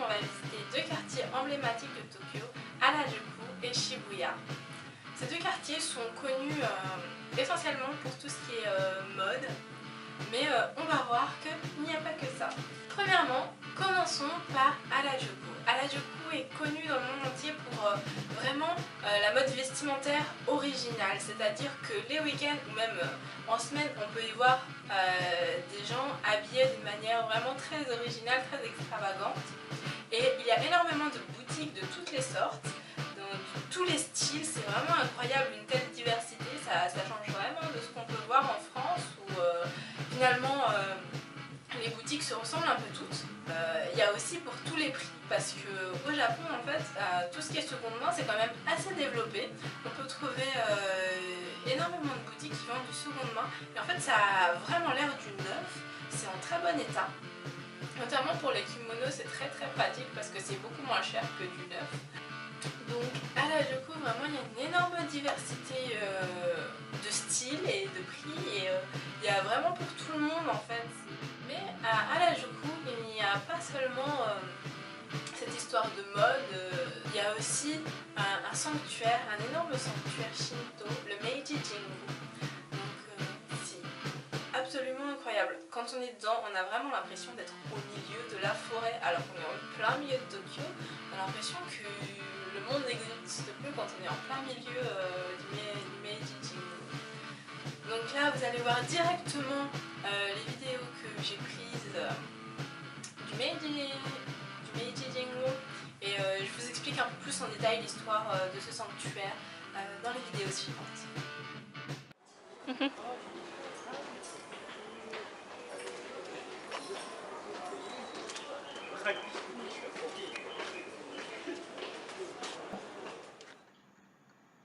on va visiter deux quartiers emblématiques de Tokyo, Harajuku et Shibuya. Ces deux quartiers sont connus essentiellement pour tout ce qui est mode, mais on va voir qu'il n'y a pas que ça. Premièrement, commençons par Harajuku. Harajuku est connu dans le monde entier pour vraiment la mode vestimentaire originale, c'est-à-dire que les week-ends ou même en semaine, on peut y voir des gens habillés d'une manière vraiment très originale, très extravagante. Et il y a énormément de boutiques de toutes les sortes, de tous les styles, c'est vraiment incroyable, une telle diversité, ça change vraiment de ce qu'on peut voir en France où finalement les boutiques se ressemblent un peu toutes. Il y a aussi pour tous les prix parce qu'au Japon en fait tout ce qui est seconde main c'est quand même assez développé. On peut trouver énormément de boutiques qui vendent du seconde main et en fait ça a vraiment l'air du neuf, c'est en très bon état. Notamment pour les kimonos c'est très pratique parce que c'est beaucoup moins cher que du neuf. Donc à Harajuku vraiment il y a une énorme diversité de styles et de prix et il y a vraiment pour tout le monde en fait. Mais à Harajuku il n'y a pas seulement cette histoire de mode, il y a aussi un sanctuaire, un énorme sanctuaire Shinto, le Meiji Jingu. Donc c'est absolument incroyable. Quand on est dedans, on a vraiment l'impression d'être au milieu de la forêt alors qu'on est en plein milieu de Tokyo. On a l'impression que le monde n'existe plus quand on est en plein milieu du Meiji Jingu. Donc là vous allez voir directement les vidéos que j'ai prises du Meiji Jingu et je vous explique un peu plus en détail l'histoire de ce sanctuaire dans les vidéos suivantes.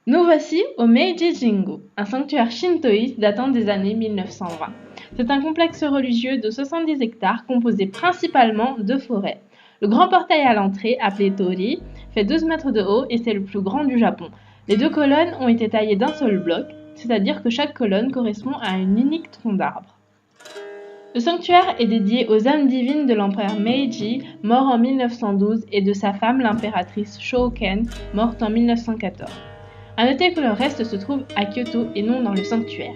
Nous voici au Meiji Jingu, un sanctuaire shintoïste datant des années 1920. C'est un complexe religieux de 70 hectares composé principalement de forêts. Le grand portail à l'entrée, appelé Tori, fait 12 mètres de haut et c'est le plus grand du Japon. Les deux colonnes ont été taillées d'un seul bloc, c'est-à-dire que chaque colonne correspond à un unique tronc d'arbre. Le sanctuaire est dédié aux âmes divines de l'empereur Meiji, mort en 1912, et de sa femme, l'impératrice Shōken, morte en 1914. A noter que le reste se trouve à Kyoto et non dans le sanctuaire.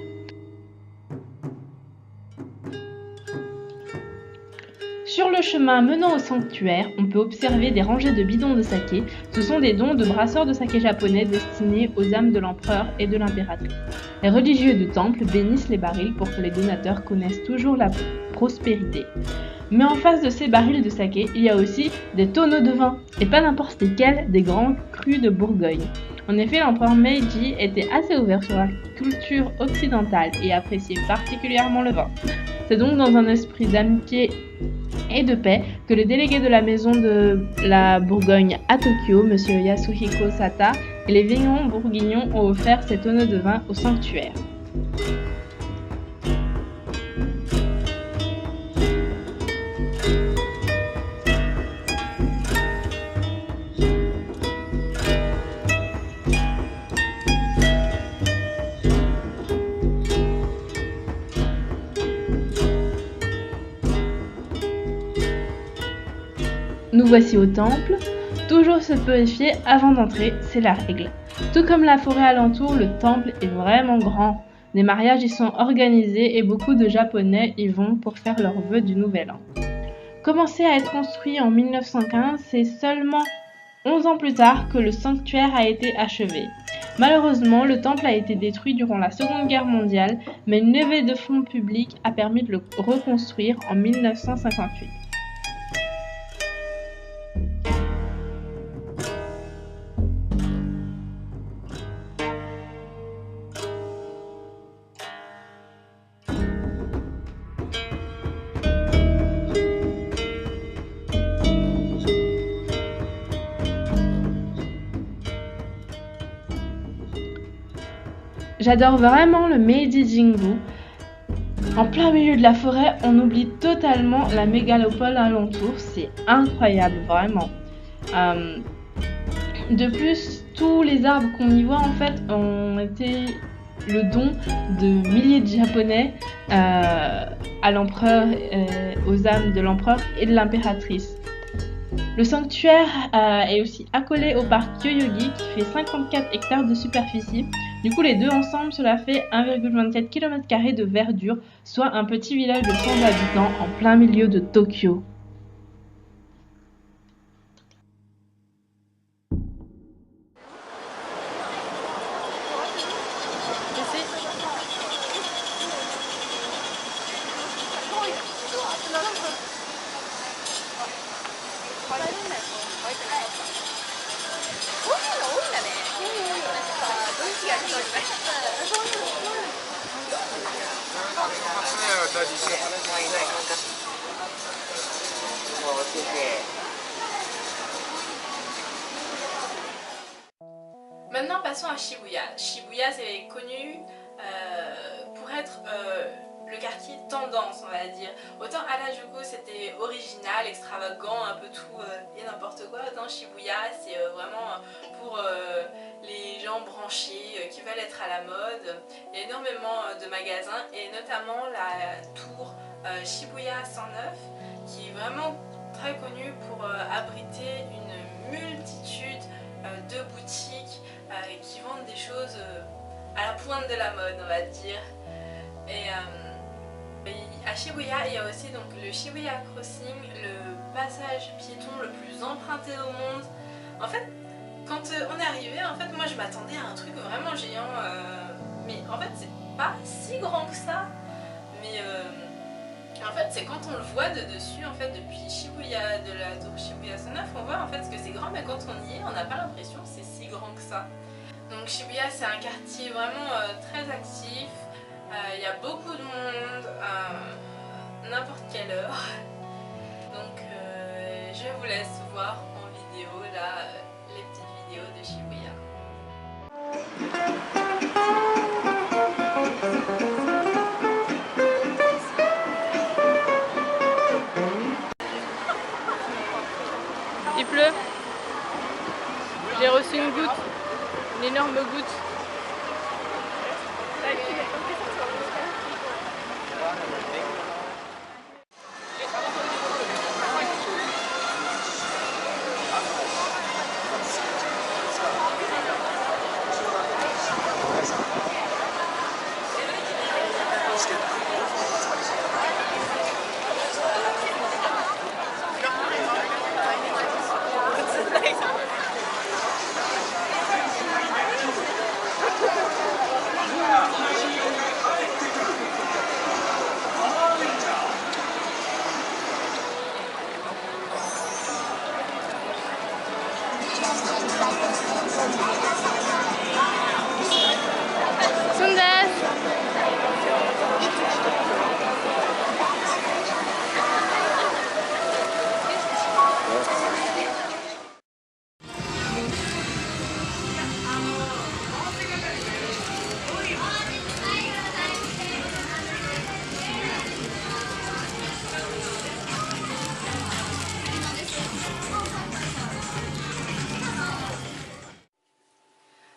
Sur le chemin menant au sanctuaire, on peut observer des rangées de bidons de saké. Ce sont des dons de brasseurs de saké japonais destinés aux âmes de l'empereur et de l'impératrice. Les religieux du temple bénissent les barils pour que les donateurs connaissent toujours la prospérité. Mais en face de ces barils de saké, il y a aussi des tonneaux de vin, et pas n'importe lesquels, des grands crus de Bourgogne. En effet, l'empereur Meiji était assez ouvert sur la culture occidentale et appréciait particulièrement le vin. C'est donc dans un esprit d'amitié et de paix que le délégué de la maison de la Bourgogne à Tokyo, M. Yasuhiko Sata, et les vignerons bourguignons ont offert ces tonneaux de vin au sanctuaire. Nous voici au temple. Toujours se purifier avant d'entrer, c'est la règle. Tout comme la forêt alentour, le temple est vraiment grand. Les mariages y sont organisés et beaucoup de Japonais y vont pour faire leurs vœux du nouvel an. Commencé à être construit en 1915, c'est seulement 11 ans plus tard que le sanctuaire a été achevé. Malheureusement, le temple a été détruit durant la Seconde Guerre mondiale, mais une levée de fonds publics a permis de le reconstruire en 1958. J'adore vraiment le Meiji Jingu. En plein milieu de la forêt, on oublie totalement la mégalopole alentour. C'est incroyable, vraiment. De plus, tous les arbres qu'on y voit, en fait, ont été le don de milliers de Japonais à l'empereur, aux âmes de l'empereur et de l'impératrice. Le sanctuaire est aussi accolé au parc Yoyogi qui fait 54 hectares de superficie. Du coup, les deux ensemble, cela fait 1,27 km² de verdure, soit un petit village de 100 habitants en plein milieu de Tokyo. Maintenant passons à Shibuya. Shibuya c'est connu pour être le quartier tendance, on va dire. Autant Harajuku c'était original, extravagant, un peu tout et n'importe quoi, autant Shibuya c'est vraiment pour les gens branchés qui veulent être à la mode. Il y a énormément de magasins et notamment la tour Shibuya 109 qui est vraiment très connue pour abriter une multitude de boutiques qui vendent des choses à la pointe de la mode, on va dire. Et à Shibuya, il y a aussi donc le Shibuya Crossing, le passage piéton le plus emprunté au monde. En fait, quand on est arrivé, en fait, moi je m'attendais à un truc vraiment géant, mais en fait c'est pas si grand que ça. Mais en fait, c'est quand on le voit de dessus, en fait, depuis Shibuya, de la tour Shibuya 109, on voit en fait que c'est grand, mais quand on y est, on n'a pas l'impression que c'est si grand que ça. Donc Shibuya, c'est un quartier vraiment très actif. Il y a beaucoup de monde, n'importe quelle heure. Donc je vous laisse voir en vidéo là les petites vidéos de Shibuya. Il pleut. J'ai reçu une goutte, une énorme goutte.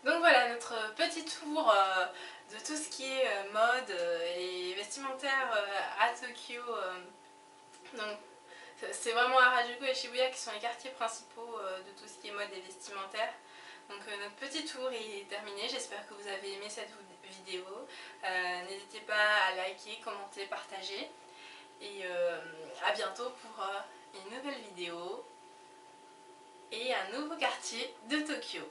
Donc voilà notre petit tour de tout ce qui est mode et vestimentaire à Tokyo. Donc c'est vraiment Harajuku et Shibuya qui sont les quartiers principaux de tout ce qui est mode et vestimentaire. Donc notre petit tour est terminé, j'espère que vous avez aimé cette vidéo. N'hésitez pas à liker, commenter, partager. Et à bientôt pour une nouvelle vidéo et un nouveau quartier de Tokyo.